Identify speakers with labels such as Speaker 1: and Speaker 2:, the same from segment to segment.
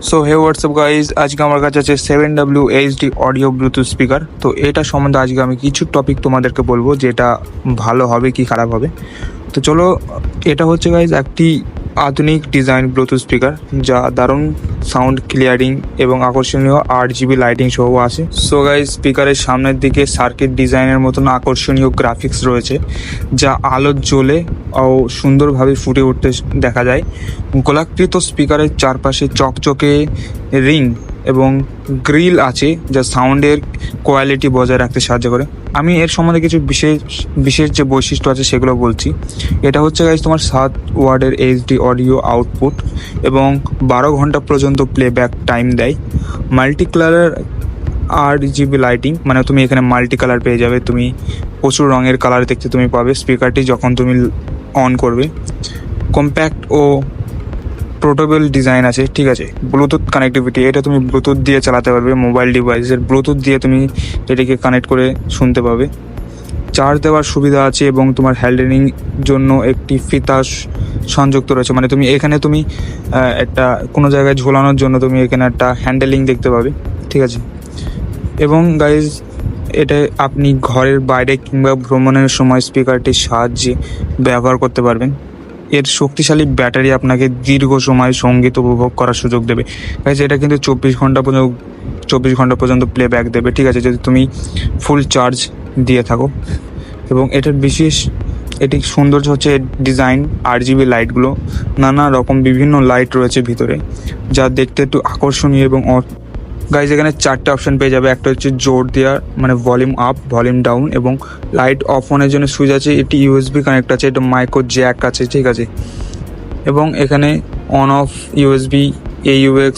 Speaker 1: So hey WhatsApp guys, আজকে আমার কাছে আছে 7W HD audio Bluetooth speaker. তো এটা সম্বন্ধে আজকে আমি কিছু টপিক তোমাদেরকে বলবো, যেটা ভালো হবে কি খারাপ হবে। তো চলো, এটা হচ্ছে গাইজ একটি আধুনিক ডিজাইন ব্লুটুথ স্পিকার, যা দারুণ সাউন্ড ক্লিয়ারিং এবং আকর্ষণীয় 8GB লাইটিং সহ আছে। সো গাইজ, স্পিকারের সামনের দিকে সার্কিট ডিজাইনের মতন আকর্ষণীয় গ্রাফিক্স রয়েছে, যা আলোর জ্বলে ও সুন্দরভাবে ফুটে উঠতে দেখা যায়। গোলাকৃত স্পিকারের চারপাশে চকচকে রিং এবং গ্রিল আছে, যা সাউন্ডের কোয়ালিটি বজায় রাখতে সাহায্য করে। আমি এর সম্বন্ধে কিছু বিশেষ যে বৈশিষ্ট্য আছে সেগুলো বলছি। এটা হচ্ছে গাইজ তোমার 7 ওয়াটের HD অডিও আউটপুট এবং 12 ঘন্টা পর্যন্ত প্লেব্যাক টাইম দেয়। মাল্টি কালার 8GB লাইটিং, মানে তুমি এখানে মাল্টি কালার পেয়ে যাবে, তুমি প্রচুর রঙের কালার দেখতে তুমি পাবে স্পিকারটি যখন তুমি অন করবে। কম্প্যাক্ট ও পোর্টেবল ডিজাইন আছে, ঠিক আছে। ব্লুটুথ কানেক্টিভিটি, এটা তুমি ব্লুটুথ দিয়ে চালাতে পারবে, মোবাইল ডিভাইসের ব্লুটুথ দিয়ে তুমি এটাকে কানেক্ট করে শুনতে পাবে। চার্জ দেওয়ার সুবিধা আছে এবং তোমার হ্যান্ডেলিং জন্য একটি ফিতা সংযুক্ত রয়েছে, মানে তুমি এখানে তুমি একটা কোনো জায়গায় ঝোলানোর জন্য তুমি এখানে একটা হ্যান্ডেলিং দেখতে পাবে, ঠিক আছে। এবং গাইজ, এটা আপনি ঘরের বাইরে কিংবা ভ্রমণের সময় স্পিকারটির সাহায্যে ব্যবহার করতে পারবেন। এর শক্তিশালী ব্যাটারি আপনাকে দীর্ঘ সময় সঙ্গীত উপভোগ করার সুযোগ দেবে। গাইজ, এটা কিন্তু 24 ঘন্টা পর্যন্ত প্লেব্যাক দেবে, ঠিক আছে, যদি তুমি ফুল চার্জ দিয়ে থাকো। এবং এটি সৌন্দর্য হচ্ছে ডিজাইন, 8GB লাইটগুলো, নানা রকম বিভিন্ন লাইট রয়েছে ভিতরে, যা দেখতে একটু আকর্ষণীয়। এবং গাইজ, এখানে 4টে অপশান পেয়ে যাবে। একটা হচ্ছে জোর দেওয়ার, মানে ভলিউম আপ, ভলিউম ডাউন, এবং লাইট অফ অনের জন্য সুইচ আছে। এটি USB কানেক্ট আছে, এটা মাইক্রো জ্যাক আছে, ঠিক আছে। এবং এখানে on of USB AUX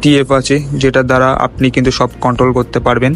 Speaker 1: TF আছে, যেটা দ্বারা আপনি কিন্তু সব কন্ট্রোল করতে পারবেন।